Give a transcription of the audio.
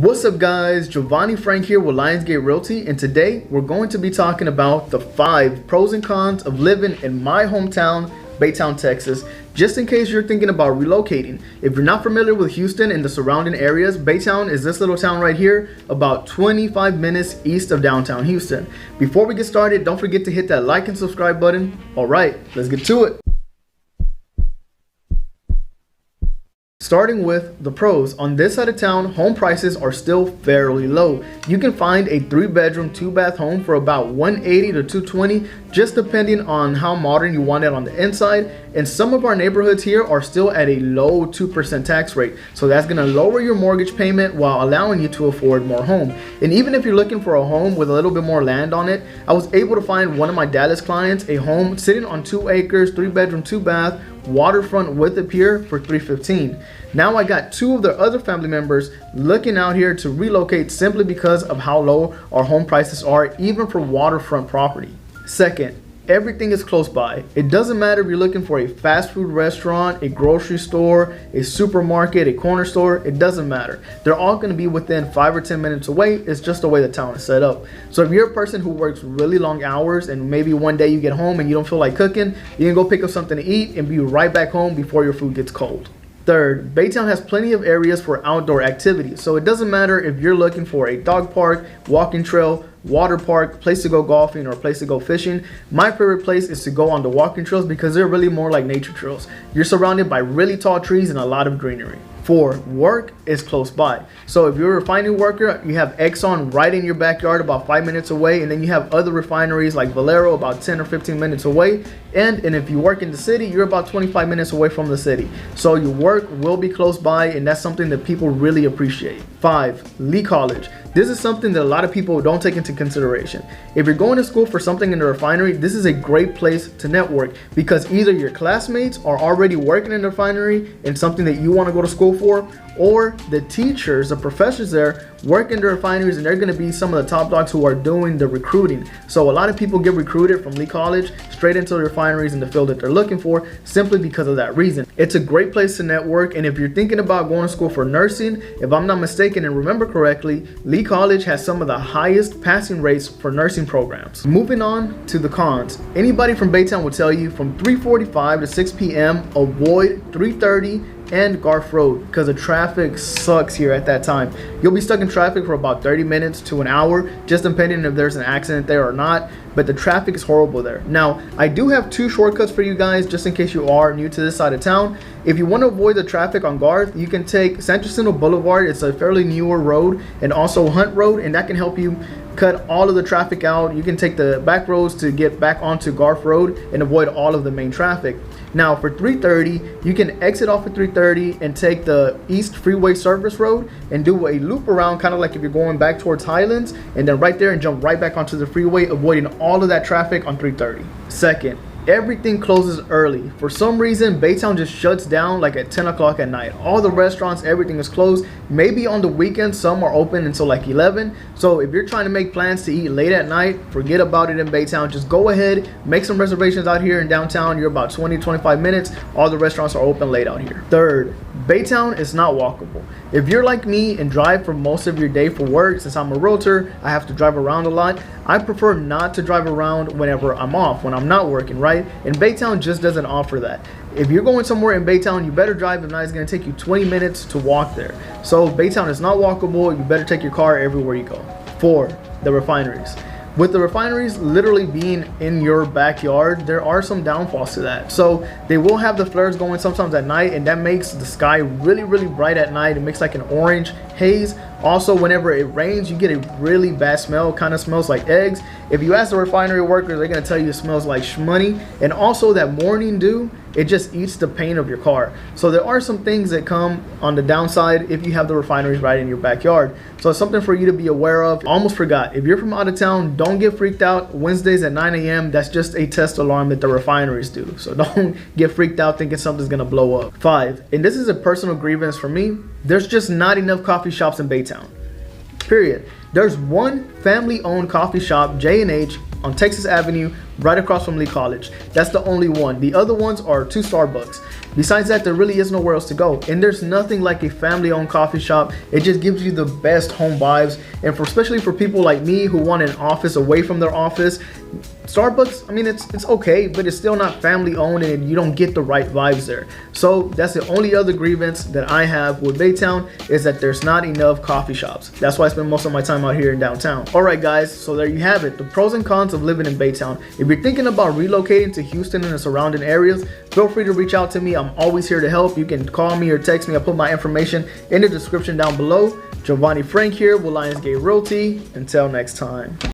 What's up guys, Jovani Frank here with Lionsgate Realty, and today we're going to be talking about the 5 pros and cons of living in my hometown, Baytown, Texas, just in case you're thinking about relocating. If you're not familiar with Houston and the surrounding areas, Baytown is this little town right here, about 25 minutes east of downtown Houston. Before we get started, don't forget to hit that like and subscribe button. Alright, let's get to it. Starting with the pros, on this side of town, home prices are still fairly low. You can find a 3-bedroom, 2-bath home for about $180 to $220, just depending on how modern you want it on the inside. And some of our neighborhoods here are still at a low 2% tax rate. So that's gonna lower your mortgage payment while allowing you to afford more home. And even if you're looking for a home with a little bit more land on it, I was able to find one of my Dallas clients a home sitting on 2 acres, 3-bedroom, 2-bath, waterfront with a pier for $315. Now I got 2 of their other family members looking out here to relocate simply because of how low our home prices are, even for waterfront property. Second, everything is close by. It doesn't matter if you're looking for a fast food restaurant, a grocery store, a supermarket, a corner store, it doesn't matter. They're all going to be within 5 or 10 minutes away. It's just the way the town is set up. So if you're a person who works really long hours and maybe one day you get home and you don't feel like cooking, you can go pick up something to eat and be right back home before your food gets cold. Third, Baytown has plenty of areas for outdoor activities, so it doesn't matter if you're looking for a dog park, walking trail, water park, place to go golfing, or a place to go fishing. My favorite place is to go on the walking trails because they're really more like nature trails. You're surrounded by really tall trees and a lot of greenery. 4, work is close by. So if you're a refinery worker, you have Exxon right in your backyard about 5 minutes away, and then you have other refineries like Valero about 10 or 15 minutes away. And if you work in the city, you're about 25 minutes away from the city. So your work will be close by, and that's something that people really appreciate. 5, Lee College. This is something that a lot of people don't take into consideration. If you're going to school for something in the refinery, this is a great place to network because either your classmates are already working in the refinery and something that you want to go to school for, or the teachers, the professors there work in the refineries and they're going to be some of the top dogs who are doing the recruiting. So a lot of people get recruited from Lee College straight into the refineries in the field that they're looking for simply because of that reason. It's a great place to network, and if you're thinking about going to school for nursing, if I'm not mistaken and remember correctly, Lee College has some of the highest passing rates for nursing programs. Moving on to the cons. Anybody from Baytown will tell you from 3:45 to 6 p.m. avoid 3:30 and Garth Road because the traffic sucks here at that time. You'll be stuck in traffic for about 30 minutes to an hour, just depending if there's an accident there or not, but the traffic is horrible there. Now, I do have 2 shortcuts for you guys just in case you are new to this side of town. If you want to avoid the traffic on Garth, you can take San Jacinto Boulevard. It's a fairly newer road, and also Hunt Road, and that can help you cut all of the traffic out. You can take the back roads to get back onto Garth Road and avoid all of the main traffic. Now for 3:30, you can exit off at 3:30 and take the East Freeway Service Road and do a loop around, kind of like if you're going back towards Highlands, and then right there and jump right back onto the freeway, avoiding all of that traffic on 3:30. Second, everything closes early. For some reason, Baytown just shuts down like at 10 o'clock at night. All the restaurants, everything is closed. Maybe on the weekends, some are open until like 11. So if you're trying to make plans to eat late at night, forget about it in Baytown. Just go ahead, make some reservations out here in downtown. You're about 20-25 minutes. All the restaurants are open late out here. Third, Baytown is not walkable. If you're like me and drive for most of your day for work, since I'm a realtor, I have to drive around a lot. I prefer not to drive around whenever I'm off, when I'm not working, right? And Baytown just doesn't offer that. If you're going somewhere in Baytown, you better drive. If not, it's going to take you 20 minutes to walk there. So Baytown is not walkable. You better take your car everywhere you go. 4, the refineries. With the refineries literally being in your backyard, there are some downfalls to that. So they will have the flares going sometimes at night, and that makes the sky really, really bright at night. It makes like an orange haze. Also, whenever it rains, you get a really bad smell. It kind of smells like eggs. If you ask the refinery workers, they're going to tell you it smells like shmoney. And also that morning dew, it just eats the paint of your car. So there are some things that come on the downside if you have the refineries right in your backyard. So it's something for you to be aware of. Almost forgot, if you're from out of town, don't get freaked out. Wednesdays at 9 a.m., that's just a test alarm that the refineries do. So don't get freaked out thinking something's going to blow up. 5, and this is a personal grievance for me, there's just not enough coffee shops in Baytown. Period. There's one family-owned coffee shop, J&H, on Texas Avenue, right across from Lee College. That's the only one. The other ones are 2 Starbucks. Besides that, there really is nowhere else to go. And there's nothing like a family-owned coffee shop. It just gives you the best home vibes. And especially for people like me who want an office away from their office, Starbucks, I mean, it's okay, but it's still not family owned and you don't get the right vibes there. So that's the only other grievance that I have with Baytown, is that there's not enough coffee shops. That's why I spend most of my time out here in downtown. All right, guys, so there you have it, the pros and cons of living in Baytown. If you're thinking about relocating to Houston and the surrounding areas, feel free to reach out to me. I'm always here to help. You can call me or text me. I'll put my information in the description down below. Jovani Frank here with Lionsgate Realty. Until next time.